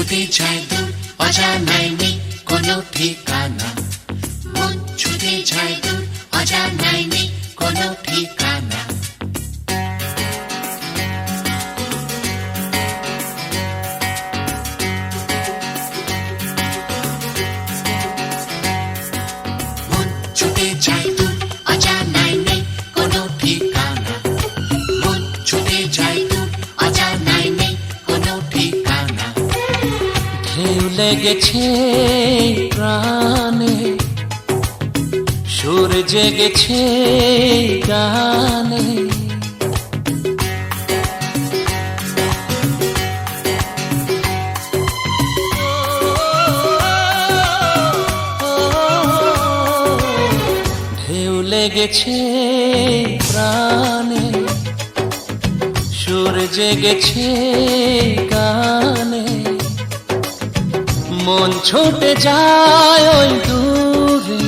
ছুটে যায় দূর অজানায় নেই কোনো ঠিকানা, মন ছুটে যায় দূর অজানায় নেই কোনো ঠিকানা। মন ছুটে যায় দূর অজানায় নেই কোনো ঠিকানা, মন ছুটে যায় দূর অজানায় নেই কোনো ঠিকানা। ঢেউ লেগেছে প্রাণে, সুর জেগেছে গানে, ঢেউ লেগেছে প্রাণে, সুর জেগেছে গানে, মন ছুটে যায় ওই দূরে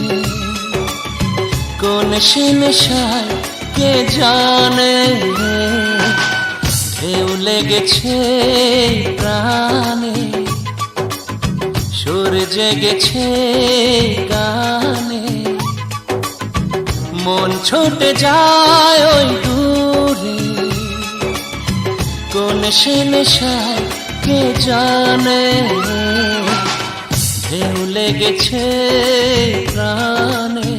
কোন সে নেশায় কে জানে। ঢেউ লেগেছে প্রাণে, সুর জেগেছে গানে, মন ছুটে যায় ওই দূরে কোন সে নেশায় কে জানে। ঢেউ লেগেছে প্রাণে,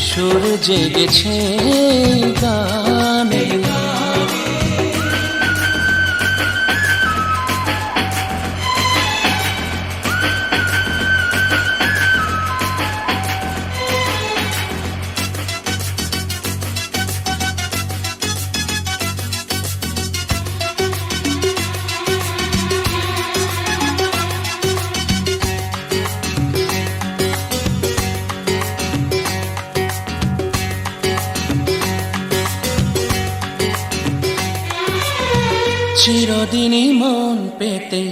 সুর জেগেছে গানে। চিরদিনই মন পেতে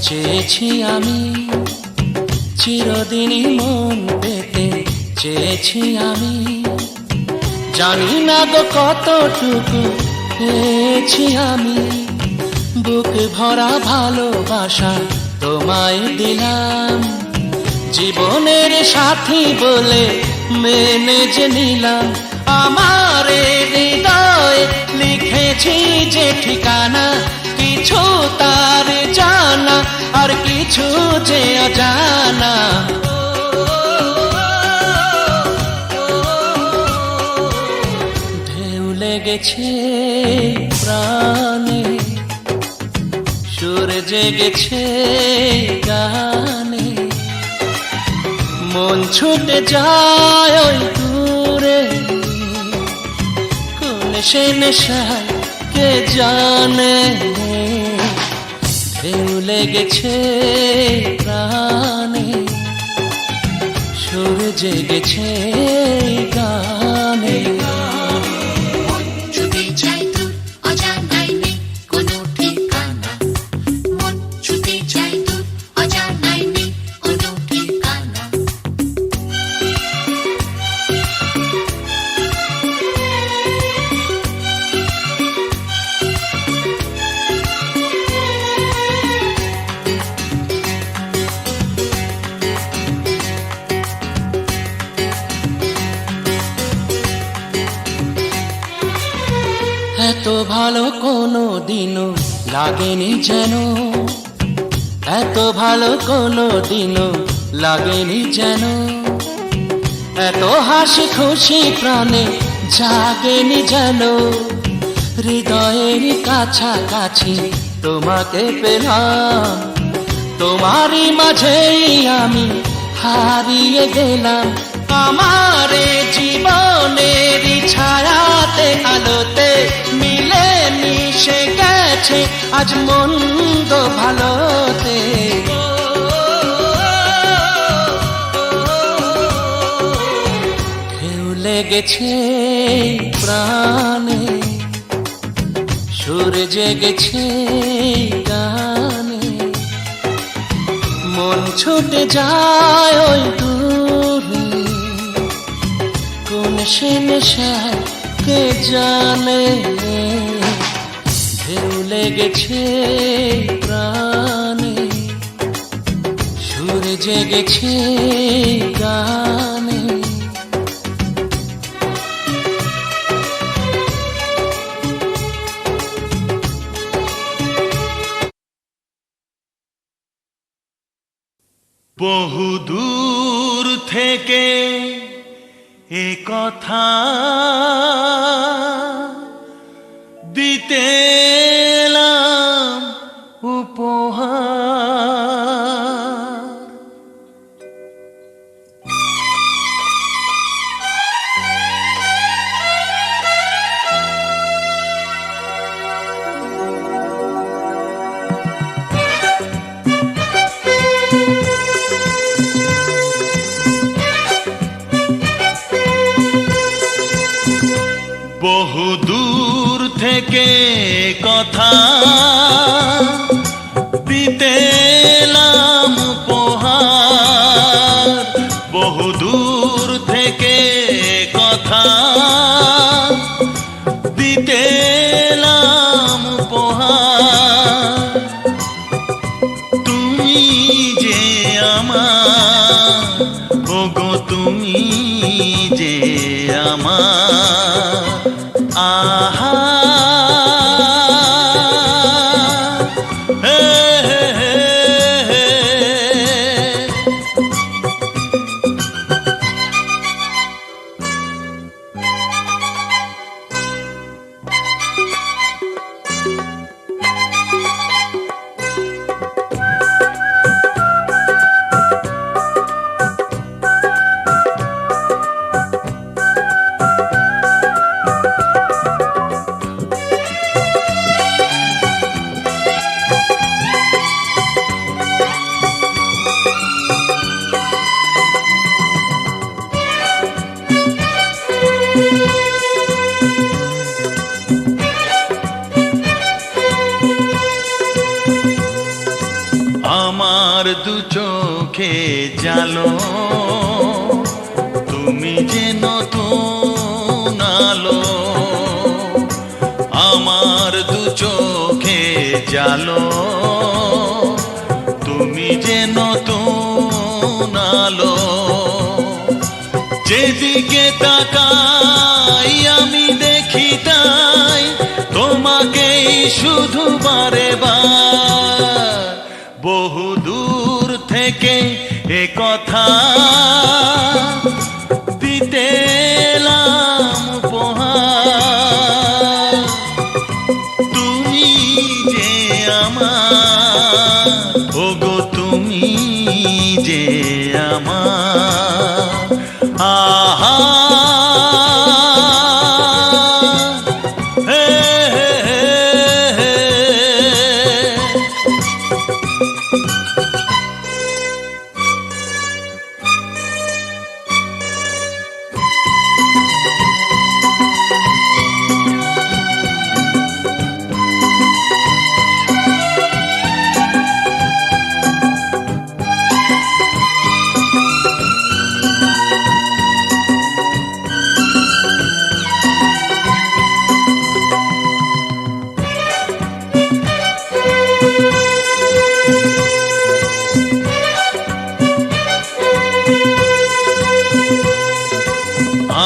চেয়েছি আমি, চিরদিনই মন পেতে চেয়েছি আমি, জানি না গো কতটুকু পেয়েছি আমি। বুক ভরা ভালোবাসা তোমায় দিলাম, জীবনের সাথী বলে মেনে যে নিলাম। আমার হৃদয় লিখেছি যে ঠিকানা, কিছু তার জানা আর কিছু যে অজানা। ঢেউ লেগেছে প্রাণে, সুর জেগেছে গানে, মন ছুটে যায় ওই দূরে কোন সে নেশায় কে জানে। ঢেউ লেগেছে প্রাণে, সুর জেগেছে গানে। মন ছুটে যায় দূর অজানায় নেই কোনো ঠিকানা, মন ছুটে যায় দূর অজানায় নেই কোনো ঠিকানা। এত ভালো কোনো দিনও লাগেনি যেন, এত ভালো কোনো দিনও লাগেনি যেন, এত হাসি খুশি প্রাণে জাগেনি যেন। হৃদয়ের কাছাকাছি তোমাকে পেলাম, তোমারই মাঝেই আমি হারিয়ে গেলাম। আমার জীবনের ছায়াতে আলোতে মিলে মিশে গেছে আজ মন্দ ভালোতে। ঢেউ লেগেছে প্রাণে, সুর জেগেছে গানে, মন ছুটে যায় ওই দূরে কোন সে নেশায় কে জানে। ঢেউ লেগেছে প্রাণে, জেগেছে গানে। বহুদূর থেকে এ কথা দিতে এলাম উপহার। বহুদূর থেকে কথা দিতে এলাম উপহার। বহুদূর থেকে কথা দিতে এলাম উপহার। তুমি যে আমার, ওগো তুমি যে আমার, আহা হে হে হে হে। আমার দু চোখে জালো, তুমি যে নতুন আলো। আমার দু চোখে জালো, তুমি যে নতুন আলো। যেদিকে তাকাই আমি দেখি তাই তোমাকেই শুধু বারে বার। বহুদূর থেকে এ কথা দিতে এলাম উপহার। তুমি যে আমার, ওগো তুমি যে আমার, আহা হে হে হে হে।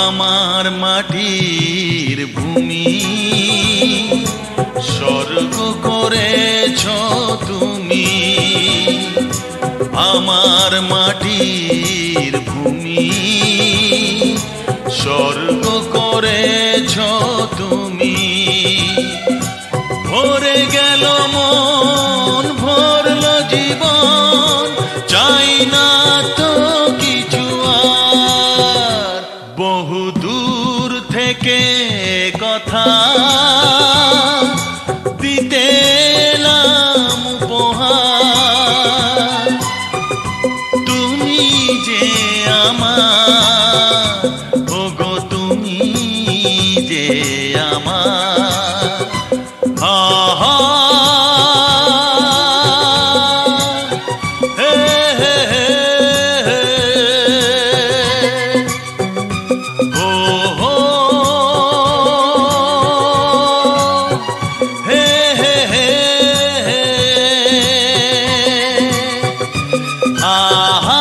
আমার মাটির ভূমি স্বর্গ করেছ তুমি। আমার মাটির ভূমি স্বর্গ করেছ তুমি। ভরে গেল মন, ভরল জীবন, চাই না তো কিছু আর। বহুদূর থেকে কথা দিতে এলাম উপহার। তুমি যে আমার, ওগো তুমি যে আমার, আহা হে হে হে হে। ও হো হে হে হে হে। আহা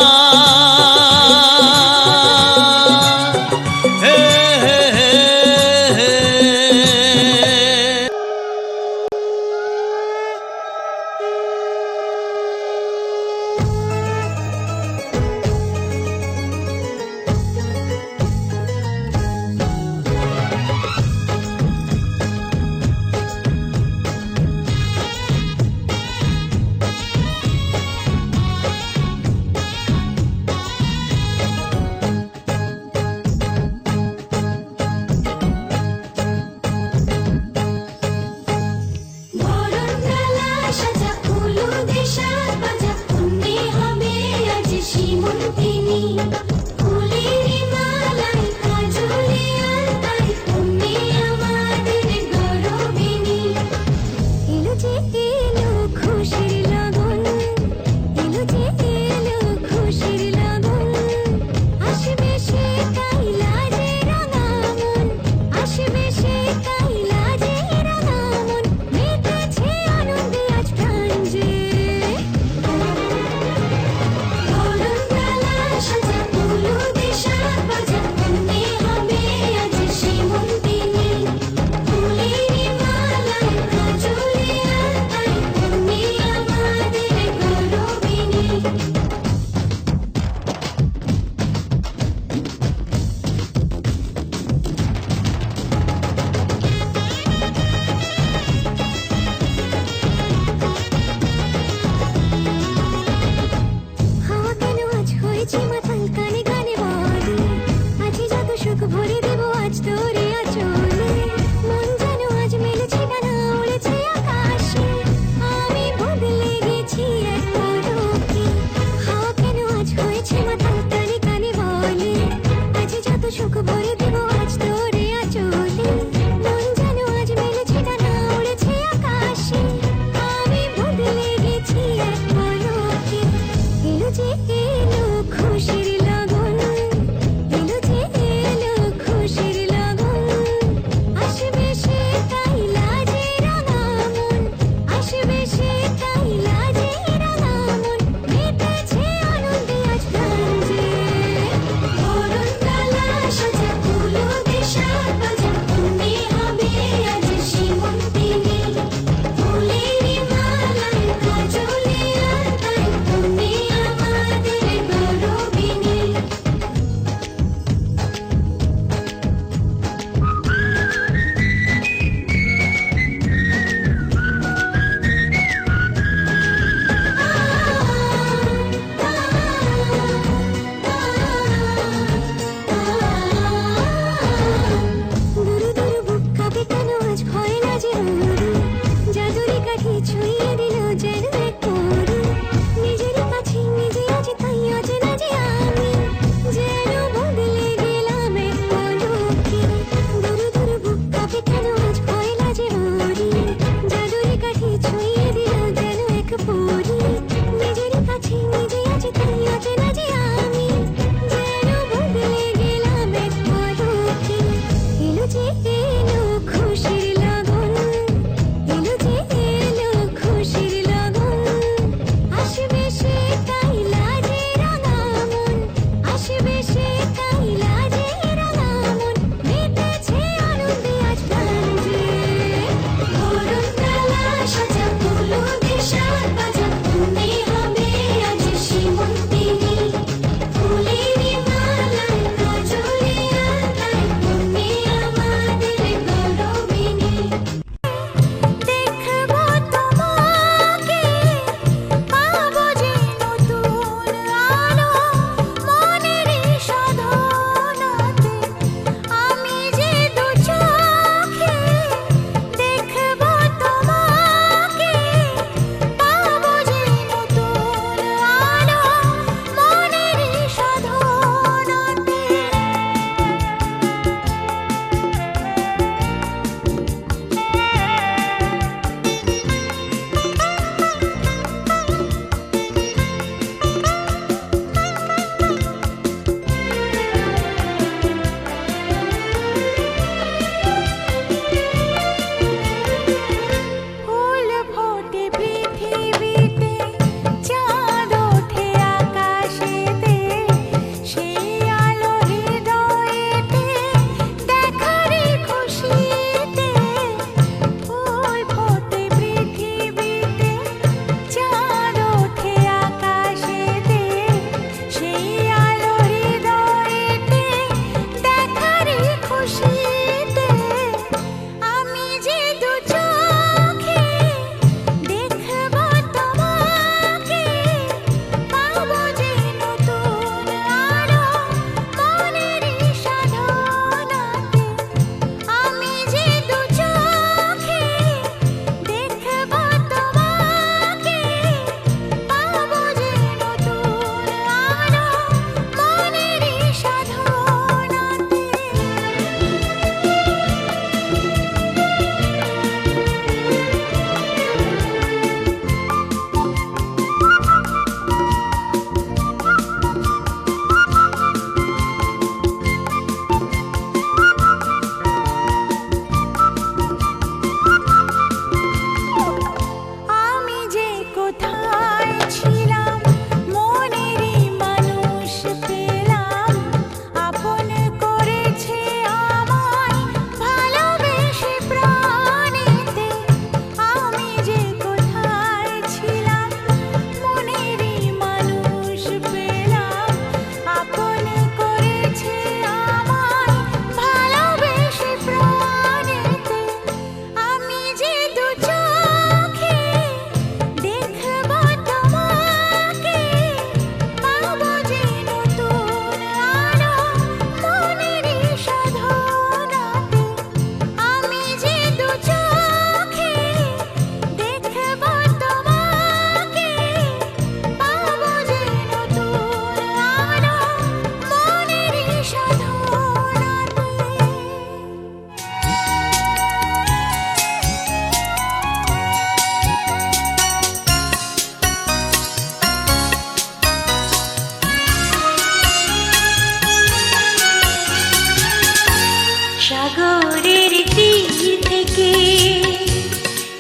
থেকে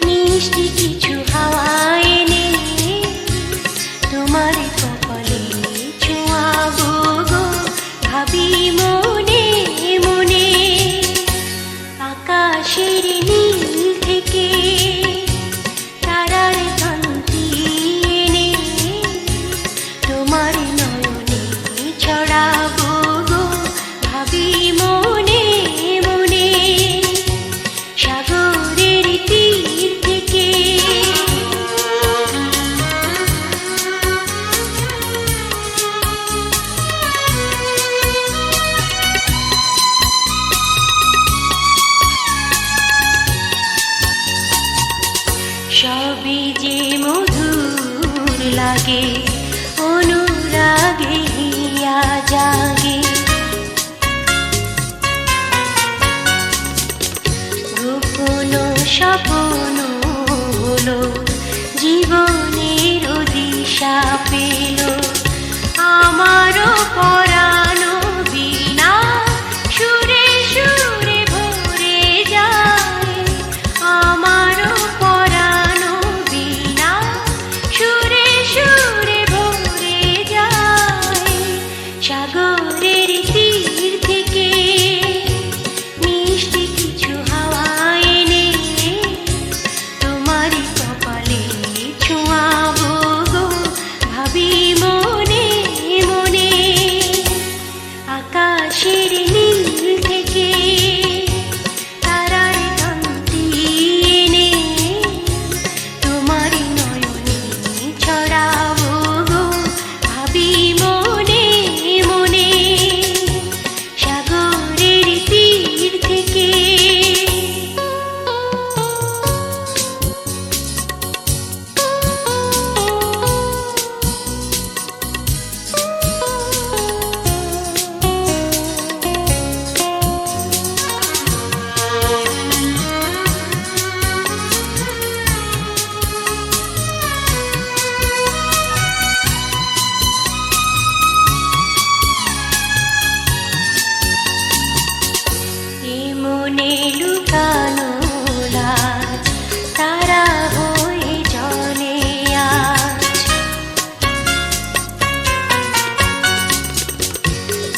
মিষ্টি কিছু হাওয়া এনে তোমার কপালে ছোঁয়াবো গো, ভাবি মনে মনে। আকাশের নীল থেকে তারার কান্তি এনে তোমার নয়নে ছড়াবো গো, ভাবি মনে মনে। সাগরের তীর থেকে সবই যে মধুর লাগে, অনুরাগে হিয়া জাগে। গোপন স্বপ্ন হলো, জীবনের দিশা পেল। আমারও পরানো বিনা সুরে সুরে ভরে যায়। আমারও পরানো বিনা সুরে সুরে ভরে যায়। সাগরের তীর থেকে মিষ্টি কিছু হাওয়া এনে তোমার কপালে ছোঁয়াবো গো, ভাবি মনে মনে। আকাশের নীল থেকে তারার কান্তি এনে তোমার নয়নে ছড়াবো গো, ভাবি মনে মনে। সাগরের তীর থেকে এ মনে লুকানো লাজ তারা হয়ে জলে আজ।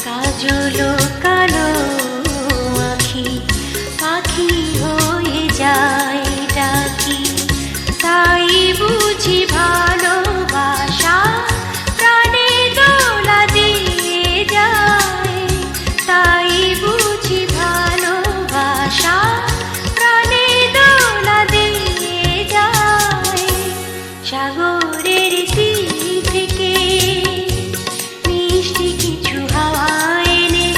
কাজল কালো আখি পাখি হয়ে যায় ডাকি। তাই বুঝি ভালোবাসা প্রাণে দোলা দিয়ে যায়। তাই বুঝি ভালোবাসা প্রাণে দোলা দিয়ে যায়। সাগরের তীর থেকে মিষ্টি কিছু হাওয়া এনে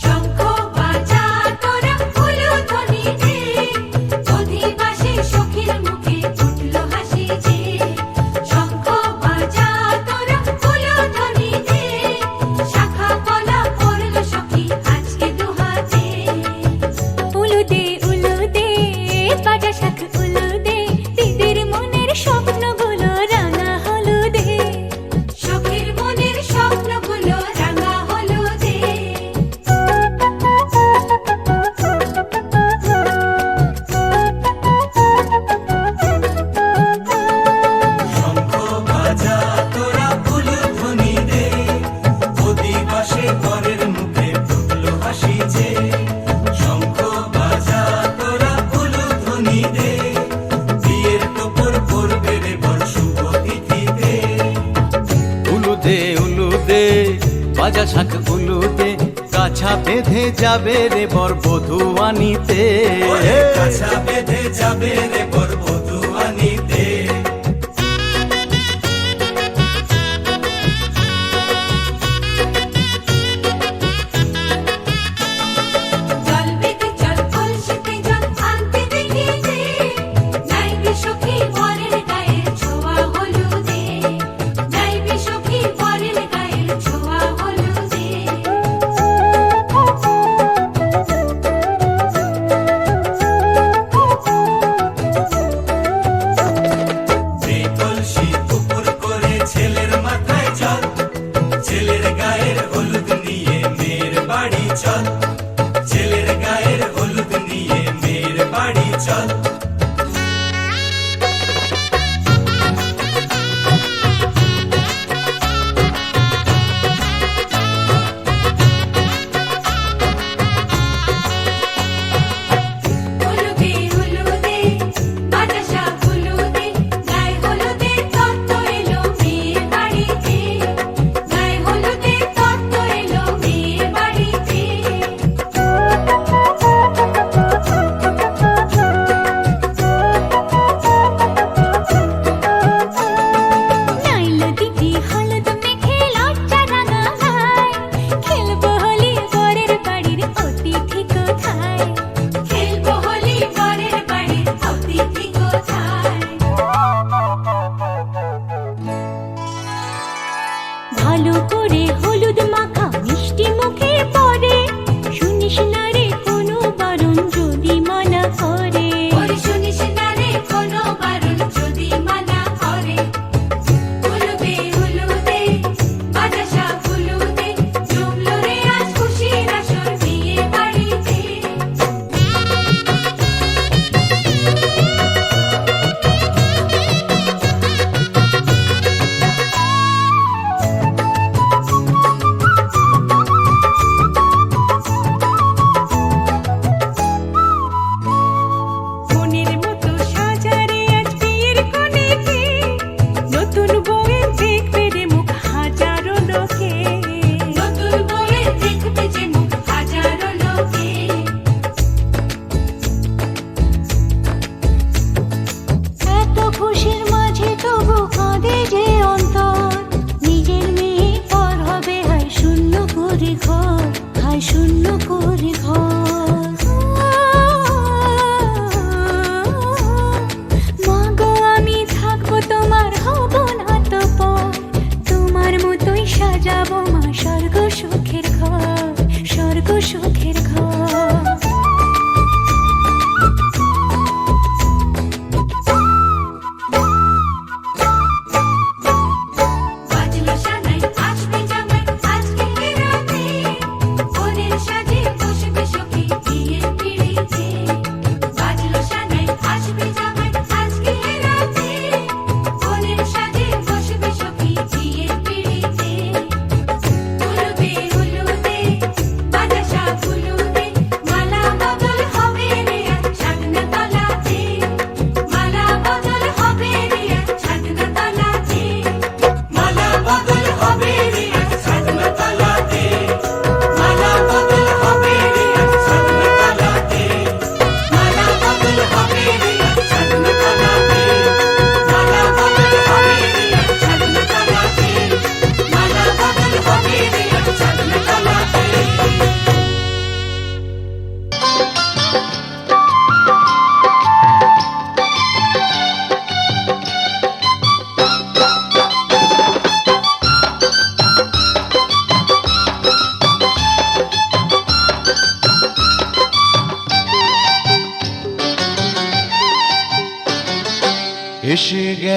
শঙ্খ বাজা তোরা উলুধ্বনি দে, অধিবাসী সখীর মুখে উঠল হাসি যে। শঙ্খ বাজা তোরা উলুধ্বনি দে, শাখা কলা পড়ল সখী আজকে দুহাতে। উলুদে উলুদে বাজা শাখ উলুদে, দিদির মনের স্বপ্নগুলো রাঙা হলুদে, সখীর মনের স্বপ্নগুলো রাঙা হলুদে। শঙ্খ বাজা তোরা উলুধ্বনি দে, অধিবাসে বরের মুখে ফুটলো হাসি যে। শঙ্খ বাজা তোরা উলুধ্বনি দে, বিয়ের তোপর পড়বে রে বর শুভ তিথিতে। উলুদে উলুদে বাজা শাখ উলুদে, কাছা বেঁধে যাবে রে বর বধূ আনিতে। ওরে কাছা বেঁধে যাবে রে বর বধূ আনিতে। জল বেঁধে চল কলসিতে জল আনতে দেখি যে, যাইবি সখী বরের গায়ের ছোঁয়া হলুদে, যাইবি সখী বরের গায়ের ছোঁয়া হলুদে। যে কলসি উপর করে ছেলের মাথায় জল, ছেলের গায়ের হলুদ নিয়ে মেয়ের বাড়ি চল। ছেলের গায়ের হলুদ নিয়ে মেয়ের বাড়ি চল। উলুদে উলুদে বাজা শাখ উলুদে, গায়ে হলুদে তত্ত্ব এলো মেয়ের বাড়িতে, গায়ে হলুদে তত্ত্ব এলো মেয়ের বাড়িতে। নাইলো দিদি হলুদ মেখে লজ্জা রাঙা গায়, খেলবো হোলি বরের বাড়ির অতিথি কোথায়, খেলবো হোলি বরের বাড়ির অতিথি কোথায়। ভালো করে হলুদ মাখা মিষ্টি মুখে পড়ে, শুনিস না রে কোনো বারণ যদি মানা করে, শুনিস না রে কোনো বারণ যদি মানা করে। উলুদে উলুদে বাজা শাখ উলুদে, জমলো রে আজ খুশির আসর বিয়ে বাড়িতে। মনের মতো সাজারে আজ বিয়ের কোণেতে, নতুন বউয়ের দেখবে রে মুখ হাজারো লোকে, নতুন বউয়ের দেখবে যে মুখ হাজারো লোকে। এত খুশির মাঝে তবু কাঁদে যে অন্তর, নিজের মেয়ে পর হবে হায় শূন্য করে ঘর, হায় শূন্য করে ঘর। মা গো আমি থাকবো তোমার হব না তো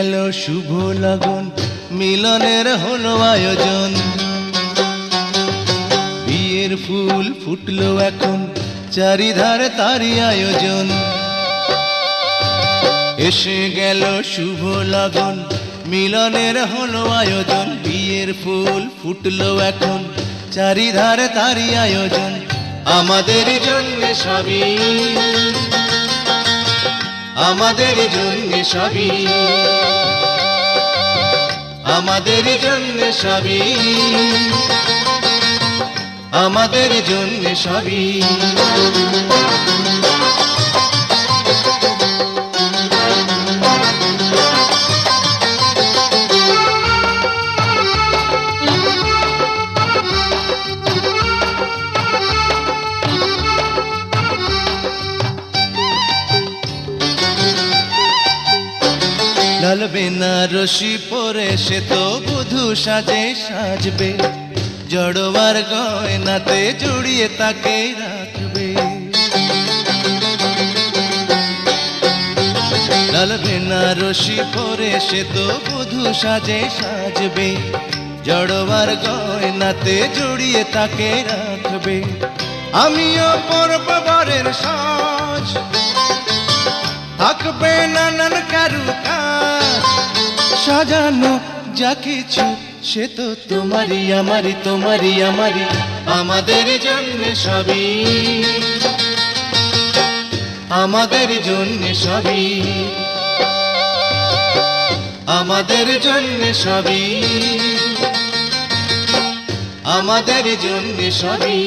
গেল শুভ লগন, মিলনের হলো আয়োজন। বিয়ের ফুল ফুটলো এখন, চারিধারে তারই আয়োজন। এসে গেল শুভ লগন, মিলনের হলো আয়োজন। বিয়ের ফুল ফুটলো এখন, চারিধারে তারই আয়োজন। আমাদের জন্য সবই, আমাদের জন্য সবই, আমাদের জন্য সবই, আমাদের জন্য সবই। লাল বেনারসি পরে সে তো বধূ সাজে সাজবে, জড়োয়ার গয়নাতে জড়িয়ে তাকে রাখবে। লাল বেনারসি পরে সে তো বধূ সাজে সাজবে, জড়োয়ার গয়নাতে জড়িয়ে তাকে রাখবে। আমিও পরব বরের সাজ, থাকবে নানান কারুকাজ, সাজানো যা কিছু সে তো তোমারই আমারই, তোমারই আমারই। আমাদের জন্য সবই, আমাদের জন্য সবই, আমাদের জন্য সবই, আমাদের জন্য সবই।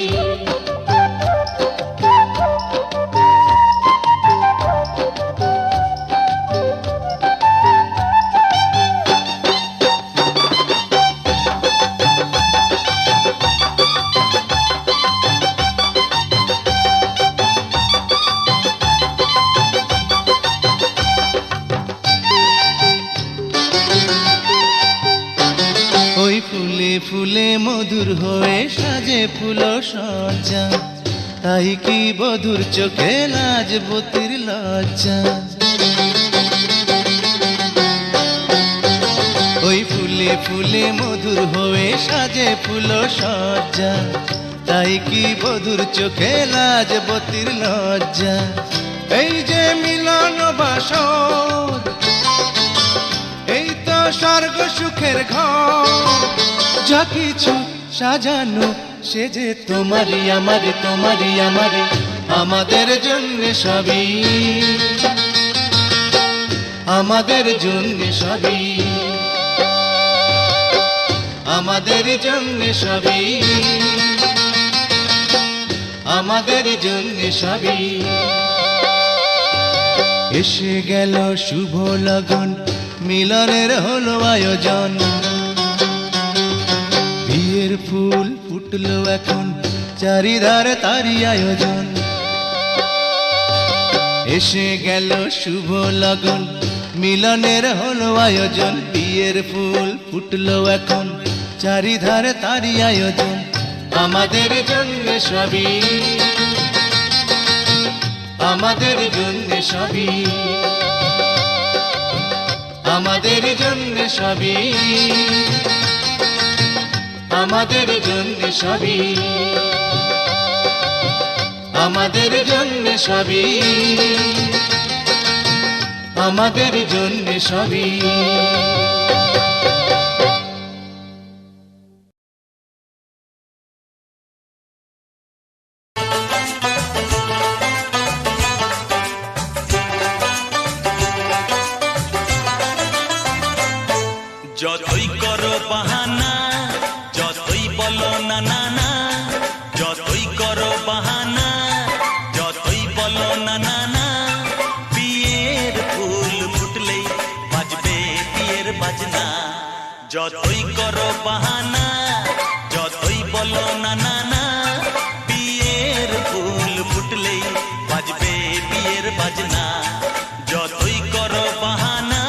ওই ফুলে ফুলে মধুর হয়ে সাজে ফুল সজ্জা, তাই কি বধুর চোখে লাজবতীর লজ্জা। ওই ফুলে ফুলে মধুর হয়ে সাজে ফুল সজ্জা, তাই কি বধুর চোখে লাজবতীর লজ্জা। এই যে মিলন বাসর, এই তো স্বর্গ সুখের ঘর, যা কিছু সাজানো সে যে তোমারই আমারই, তোমারই আমারই। আমাদের জন্য সবই, আমাদের জন্য সবই, আমাদের জন্য সবই, আমাদের জন্য সবই। এসে গেল শুভ লগন, মিলনের হলো আয়োজন। বিয়ের ফুল ফুটলো এখন, চারিধারে তারই আয়োজন। এসে গেল শুভ লগন, মিলনের হলো আয়োজন। বিয়ের ফুল ফুটলো এখন, চারিধারে তারই আয়োজন। আমাদের জন্য সবই, আমাদের জন্য সবই, আমাদের জন্য সবই, আমাদের জন্য সবই, আমাদের জন্য সবই, আমাদের জন্য সবই। যতই করো বাহানা, যতই বলো না না না, যতই করো বাহানা, যতই বলো না না না, বিয়ের ফুল ফুটলেই বাজবে বিয়ের বাজনা। যতই করো বাহানা, যতই বলো না না না, বিয়ের ফুল ফুটলেই বাজবে বিয়ের বাজনা। যতই করো বাহানা।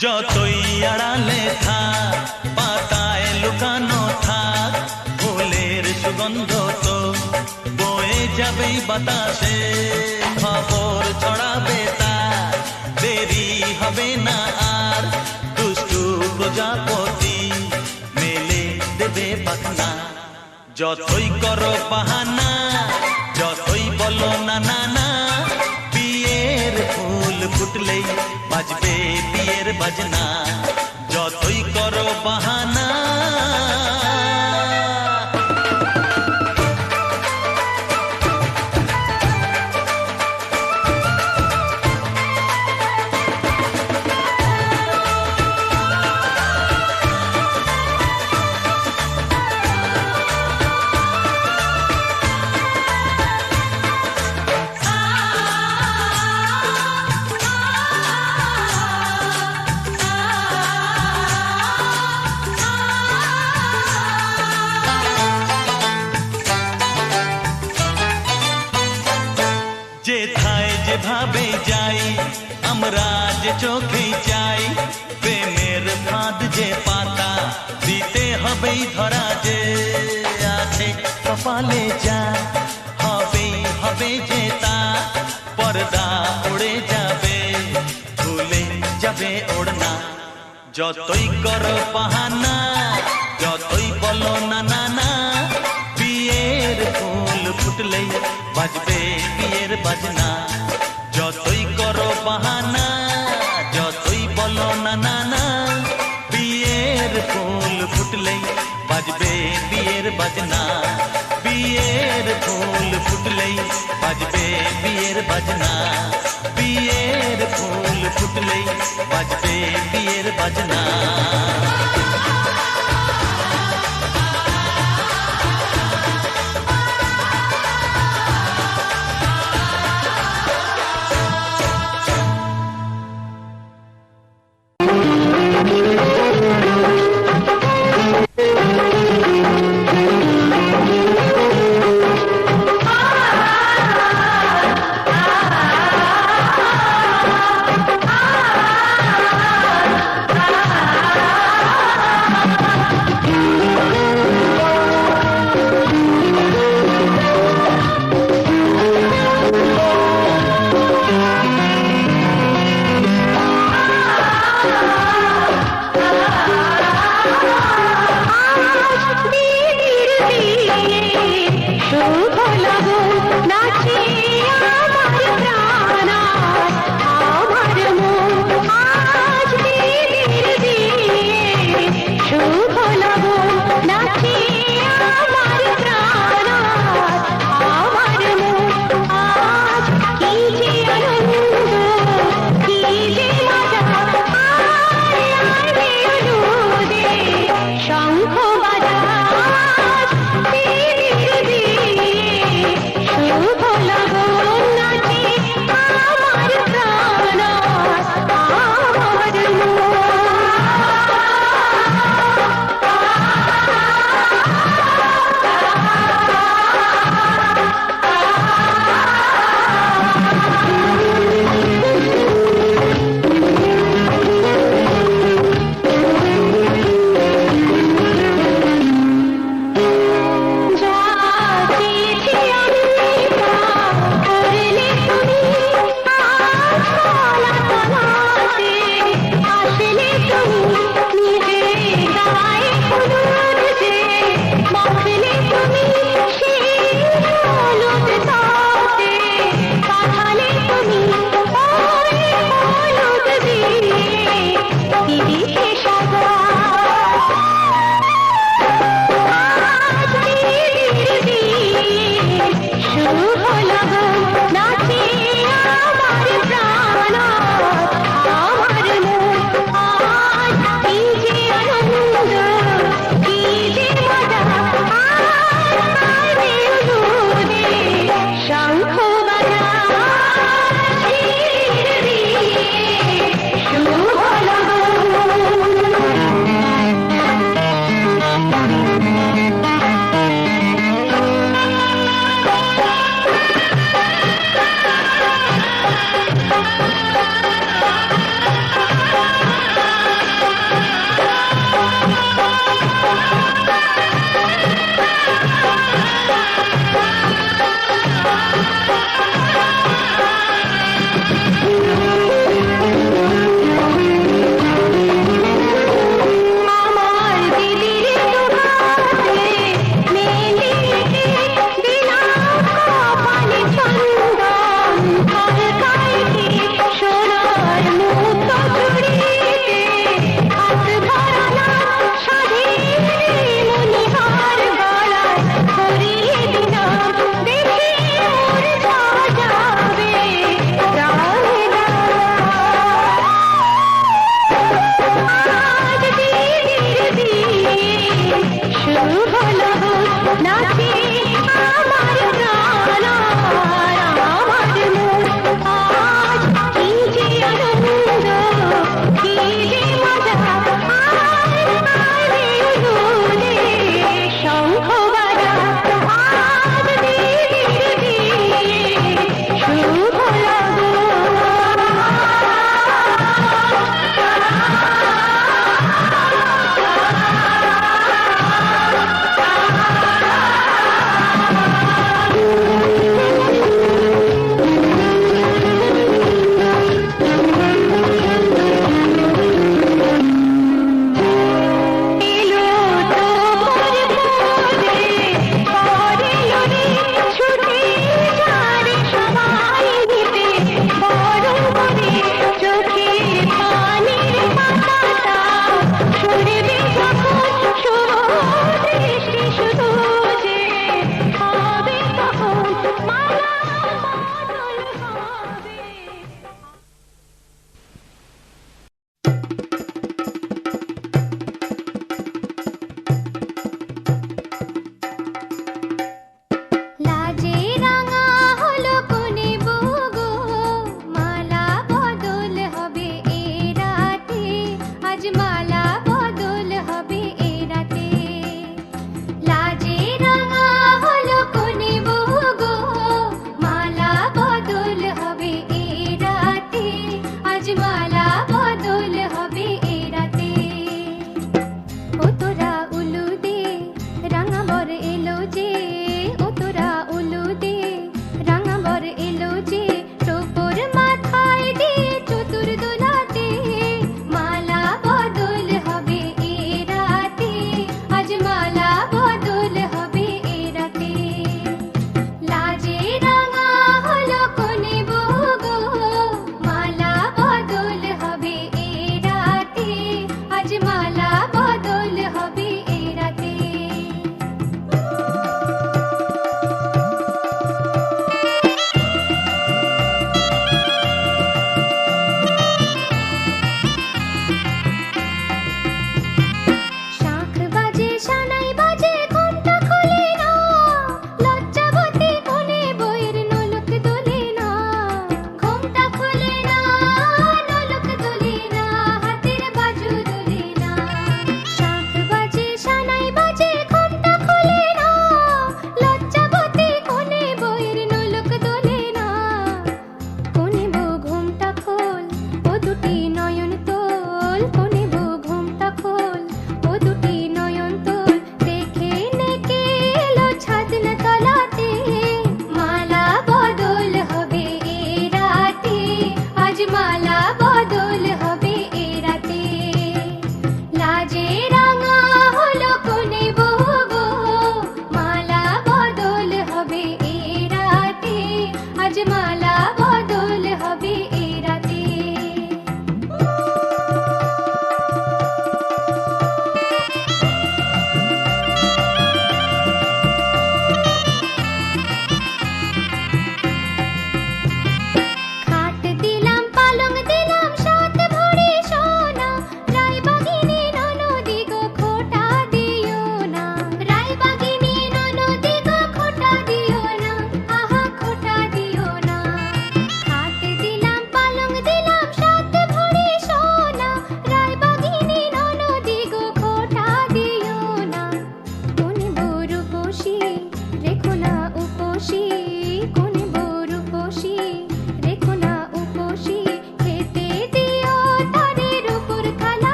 যতই আড়ালে থাক পাতায় লুকানো থাক ফুলের সুগন্ধ তো বয়ে যাবেই বাতাসে খবর ছড়াবে তার দেরি হবে না আর দুষ্টু প্রজাপতি মেলে দেবে পাখনা যতই করো বাহানা যতই বলো না না না বিয়ের ফুল ফুটলেই বাজবে বিয়ের বাজনা যতই করো বাহানা যেথায় যেভাবে যাই আমরা যে চোখেই চাই প্রেমের ফাঁদ যে পাতা দিতে হবেই ধরা যে আছে কপালে যা হবেই হবে যে তা পর্দা উড়ে যাবে ভুলে যাবে ওড়না যতই করো বাহানা যতই বলো না না না বিয়ের ফুল ফুটলেই বাজবে বিয়ের বাজনা যতই করো বাহানা যতই বলো না না না বিয়ের ফুল ফুটলেই বাজবে বিয়ের বাজনা বিয়ের ফুল ফুটলেই বাজবে বিয়ের বাজনা বিয়ের ফুল ফুটলেই বাজবে বিয়ের বাজনা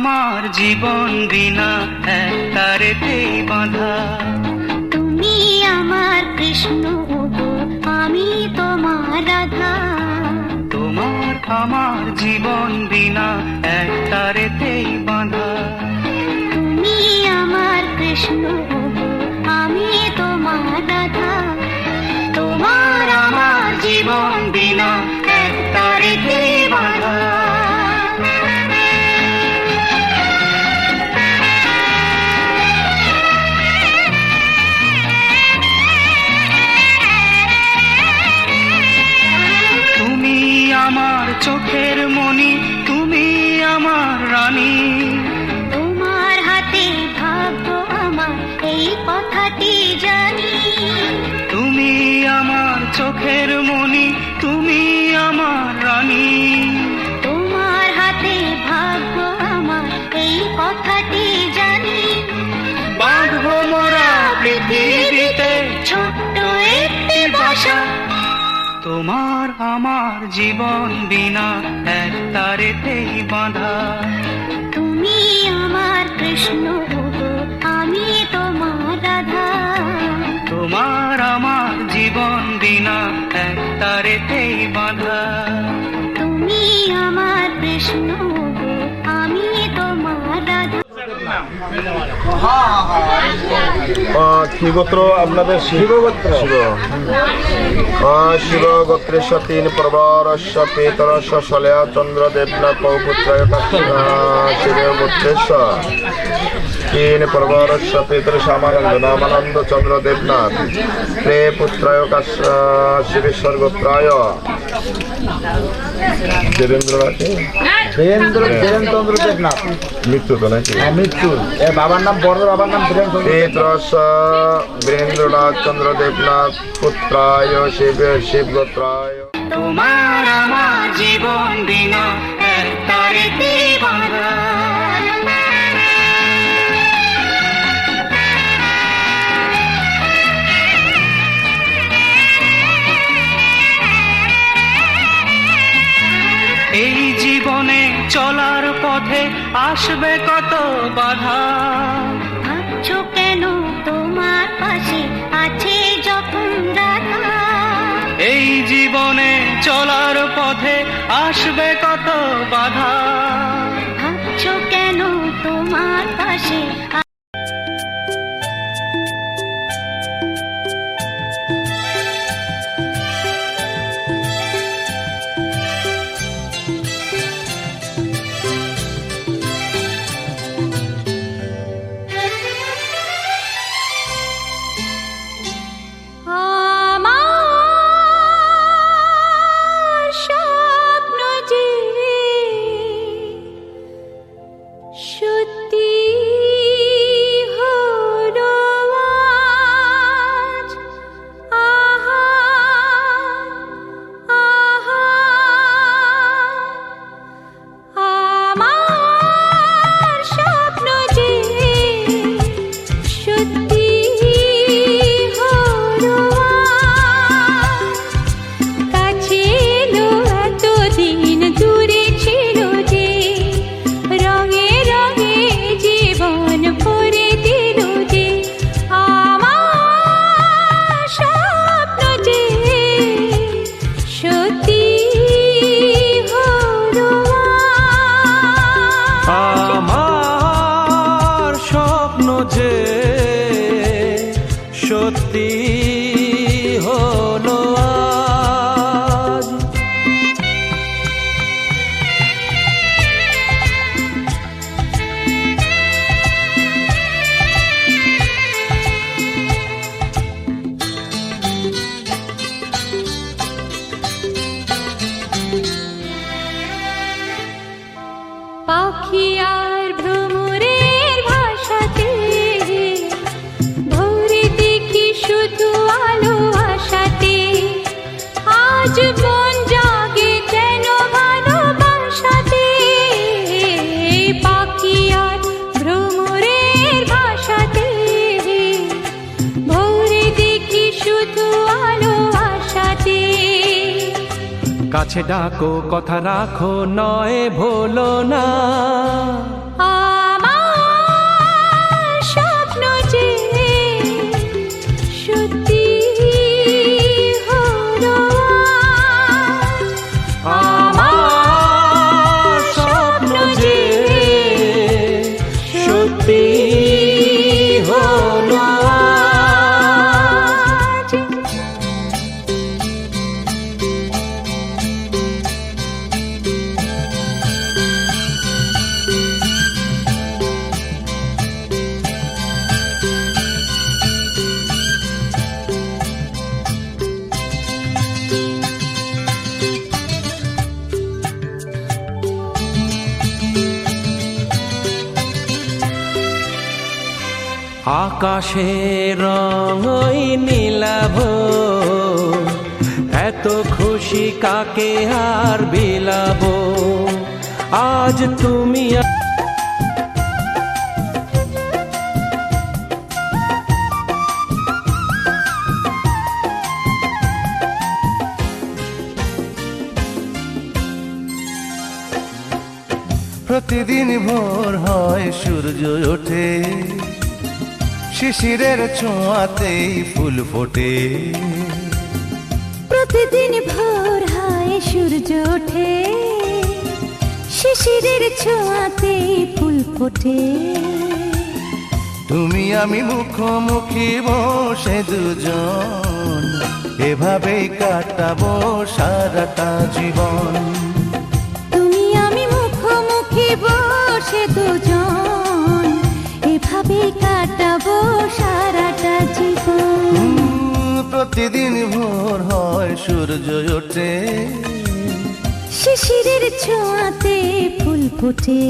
আমার জীবন বিনা এক তারেতেই বাঁধা। তুমি আমার কৃষ্ণ গো, আমি তোমার রাধা। তোমার আমার জীবন বিনা এক তারেতেই বাঁধা। তুমি আমার কৃষ্ণ গো, আমি তোমার রাধা। তোমার আমার জীবন বিনা এক তারেতেই বাঁধা। তুমি আমার চোখের মণি, তুমি আমার রানী। তোমার হাতে ভাগ্য আমার, এই কথাটি জানি। তুমি আমার চোখের মণি, তুমি আমার রানী। তোমার হাতে ভাগ্য আমার, এই কথাটি জানি। বাঁধবো মোরা পৃথিবীতে ছোট্ট একটি বাসা। তোমার আমার জীবন বিনা এক তারেতেই বাঁধা। তুমি আমার কৃষ্ণ গো, আমি তোমার রাধা। তোমার আমার জীবন বিনা এক তারেতেই বাঁধা। তুমি আমার কৃষ্ণ গো, আমি তোমার রাধা। কি গোত্র আপনাদের? শিবগোত্র। শিবগোত্রেশ তিন প্রবরস্য পিতরস্য শলয়া চন্দ্রদেবনা পৌপুত্রায় শিবগোত্রেশ তিন প্রবরস্য পিতরস্য আমানন্দ নামানন্দ চন্দ্রদেবনাথ প্রে পুত্রায় শিবেশ্বর গোত্রায় দেবেন্দ্রনাথে বীরেন্দ্র দেবনাথ মৃত্যু তো নাকি? মৃত্যু। বাবার নাম, বড় বাবার নাম বীরেন্দ্রনাথ চন্দ্র দেবনাথ পুত্রায় শিবগোত্রায়। তোমার আমার জীবন বিনা এক তারেতেই বাঁধা। এই জীবনে চলার পথে আসবে কত বাধা। ভাবছো কেন তোমার পাশে আছে যখন রাধা। এই জীবনে চলার পথে আসবে কত বাধা। ভাবছো কেন তোমার পাশে আমার স্বপ্ন যে সত্যি হলো আজ। আহা আহা আমার স্বপ্ন যে সত্যি হলো আজ। কাছে এলো এতদিন, দূরে ছিল যে, রঙে রঙে জীবন ভরে দিল যে। আমার স্বপ্ন যে সত্যি হলো আজ। আমার স্বপ্ন যে সত্যি হলো আজ। পাখি আর ভ্রমরের ভাষাতে ভোরে দেখি শুধু আলো আশাতে। আজ মন জাগে যেন ভালোবাসাতে। পাখি আর ভ্রমরের ভাষাতে ভোরে দেখি শুধু আলো আশাতে। কাছে ডাকো, কথা রাখো, নয় ভোলো না। আকাশের রং ওই নীলাভ, এত খুশি কাকে আর বিলাবো, আজ তুমি প্রতিদিন ভোর হয় সূর্য ওঠে, শিশিরের ছোঁয়াতেই ফুল ফোটে। প্রতিদিন ভোর হয় সূর্য ওঠে, শিশিরের ছোঁয়াতে ফুল ফোটে। তুমি আমি মুখোমুখি বসে দুজন, এভাবেই কাটাবো সারাটা জীবন। তুমি আমি মুখোমুখি বসে দুজন, এভাবেই কাটাবো সারাটা জীবন। প্রতিদিন ভোর হয় সূর্য ওঠে, শিশিরের ছোঁয়াতে ফুল ফোটে।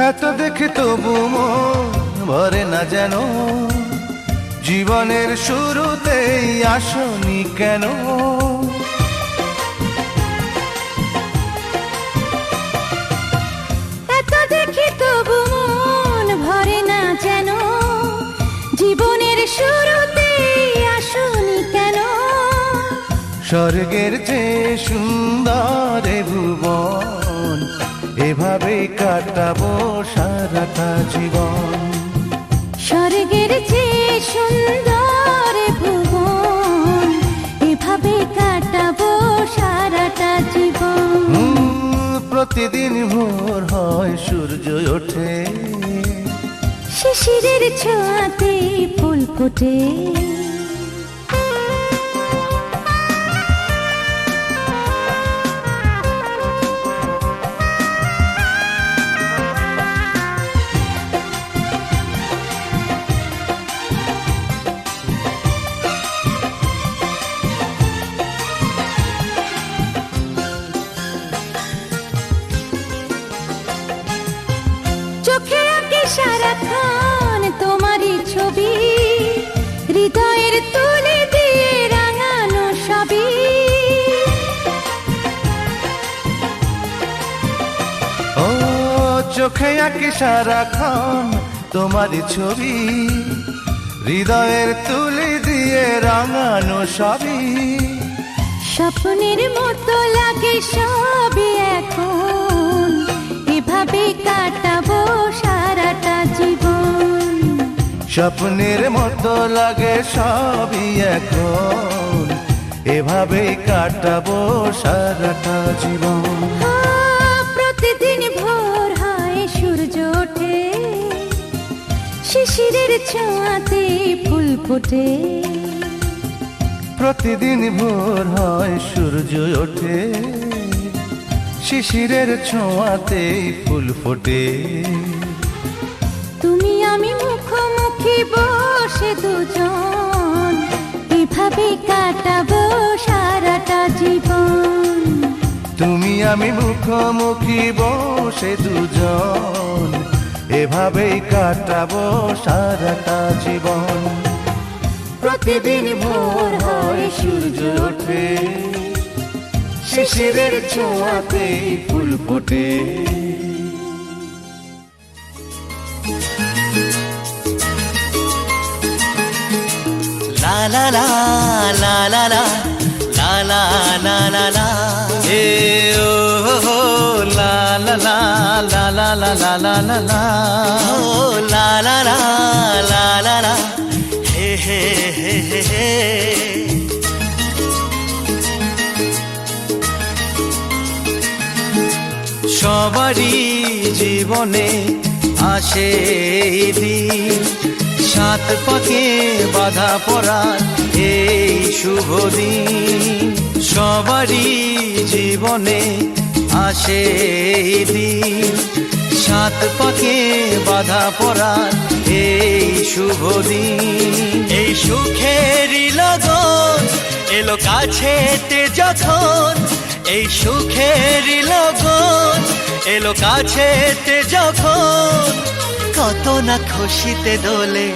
এত দেখে তবু মন ভরে না যেন, জীবনের শুরুতেই আসনি কেন। এত দেখি তবু মন ভরে না যেন, জীবনের শুরুতে আসনি কেন। স্বর্গের চেয়ে সুন্দর এ ভুবন, এভাবেই কাটাবো সারাটা জীবন। স্বর্গের চেয়ে সুন্দর ভুবন, এভাবে কাটাবো সারাটা জীবন। প্রতিদিন ভোর হয় সূর্য ওঠে, শিশিরের ছোঁয়াতে ফুল ফোটে। চোখে আঁকে সারাক্ষণ তোমারই ছবি, হৃদয়ের তুলে দিয়ে রাঙানো সবই। ও চোখে আঁকি সারাক্ষণ তোমারই ছবি, হৃদয়ের তুলে দিয়ে রাঙানো সবই। স্বপ্নের মতো লাগে সবই এখন, এভাবে কাটাবো সারাটা জীবন। স্বপ্নের মতো লাগে সবই এখন, এভাবেই কাটাবো সারাটা জীবন। প্রতিদিন ভোর হয় সূর্য ওঠে, শিশিরের ছোঁয়াতে ফুল ফোটে। প্রতিদিন ভোর হয় সূর্য ওঠে, শিশিরের ছোঁয়াতে ফুল ফোটে। তুমি আমি মুখোমুখি বসে দুজন, এভাবে কাটাবো সারাটা জীবন। তুমি আমি মুখোমুখি বসে দুজন, এভাবেই কাটাবো সারাটা জীবন। প্রতিদিন ভোর হয় সূর্য ওঠে, শিশিরের ছোঁয়াতে ফুল ফোটে। লা লা লা লা লা লা লা লা লা লা লা, এ ও হো লা লা লা লা লা লা লা লা লা লা, ও লা লা লা লা লা লা, হে হে হে হে হে। সবারই জীবনে আসে এই দিন, সাত পাকে বাধা পড়ার এই শুভ দিন। সবারই জীবনে আসে এই দিন, সাত পাকে বাধা পড়ার এই শুভ দিন। এই সুখেরই লগন এলো কাছেতে যখন, এই সুখেরই লগন এলো কাছেতে যখন, কত না খুশিতে দোলে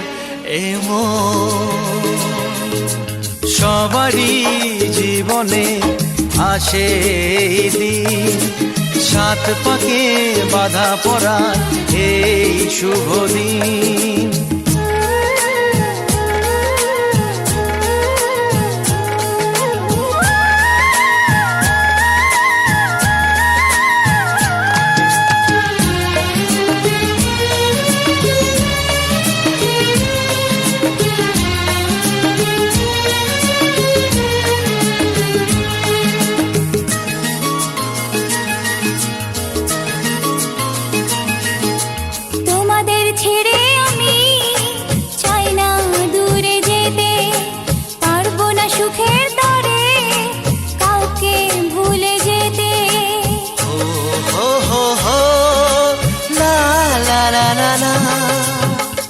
এ মন। সবারই জীবনে আসে এই দিন, সাত পাকে বাধা পড়ার এই শুভ দিন। তোমাদের ছেড়ে আমি চাই না দূরে যেতে, পারবো না সুখের তরে কাউকে ভুলে যেতে। ও হো হো হো লা লা লা লা লা।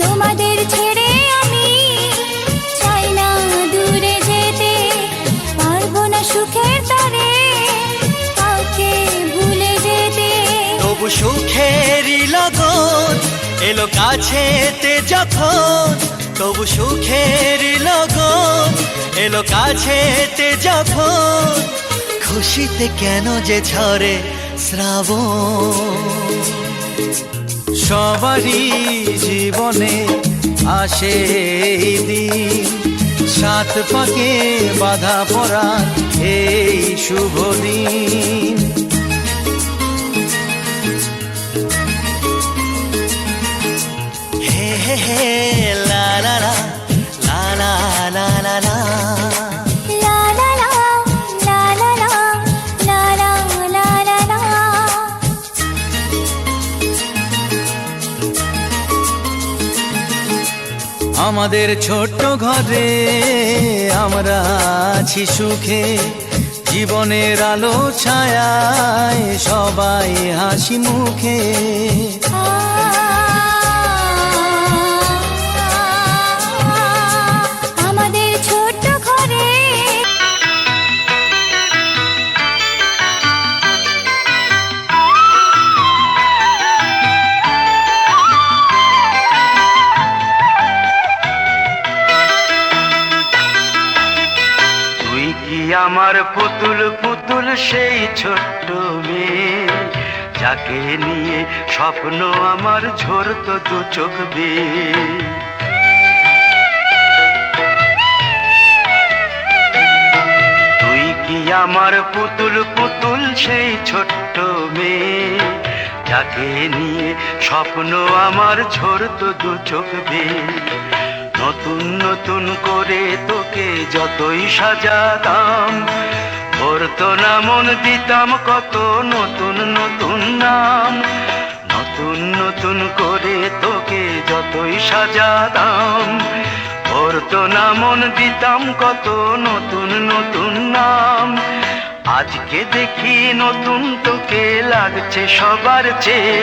তোমাদের ছেড়ে আমি চাই না দূরে যেতে, পারবো না সুখের তরে কাউকে ভুলে যেতে। তবু সুখেরই লগন এলো কাছেতে যখন, তবু সুখেরই লগন এলো কাছেতে যখন, খুশিতে কেন যে ঝরে শ্রাবণ। সবারই জীবনে আসে এই দিন, সাত পাকে বাধা পড়ার এই শুভ দিন। হে হে হে লা লা লা লা লা লা লা লা। লা লা লা লা লা লা লা লা লা লা লা। আমাদের ছোট্ট ঘরে আমরা আছি সুখে, জীবনের আলো ছায়ায় সবাই হাসি মুখে। আমাদের ছোট্ট ঘরে তুই কি আমার পুতুল পুতুল সেই ছোট্ট মেয়ে, যাকে নিয়ে স্বপ্ন আমার ঝরতো দু চোখ বেয়ে। তুই কি আমার পুতুল পুতুল সেই ছোট্ট মেয়ে, যাকে নিয়ে স্বপ্ন আমার ঝরতো দু চোখ বেয়ে। নতুন নতুন করে তোকে যতই সাজাতাম, ভরতো না মন দিতাম কত নতুন নতুন নাম। নতুন নতুন করে তোকে যতই সাজাতাম, ভরতো না মন দিতাম কত নতুন নতুন নাম। আজকে দেখি নতুন তোকে লাগছে সবার চেয়ে,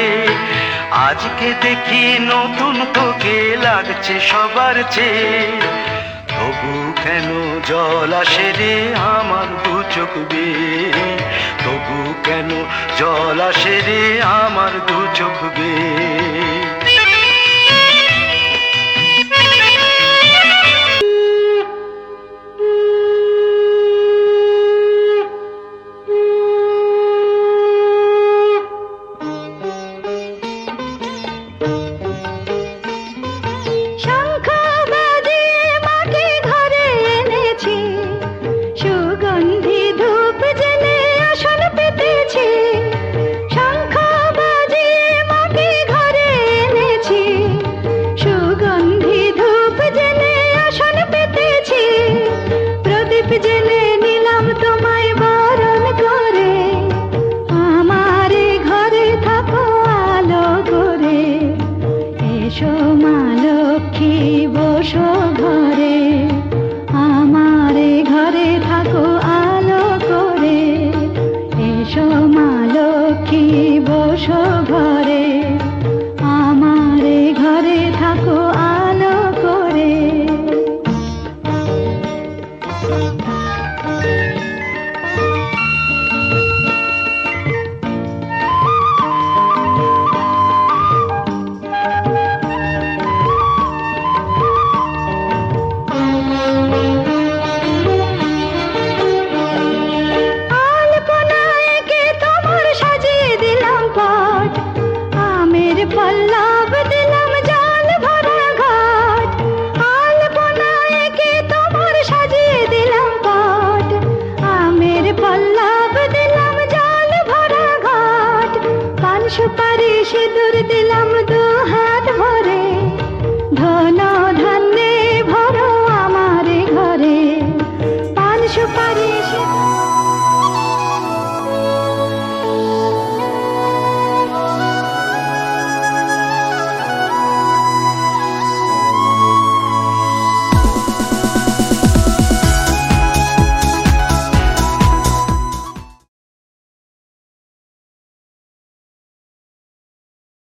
আজকে দেখি নতুন তোকে লাগছে সবার চেয়ে। তবু কেন জল আসে রে আমার দু চোখ বেয়ে, তবু কেন জল আসে রে আমার দু চোখ বেয়ে। সুগন্ধি ধূপ জেলে আসন পেতেছি, শঙ্খ বাজিয়ে মাকে ঘরে দেবনাথ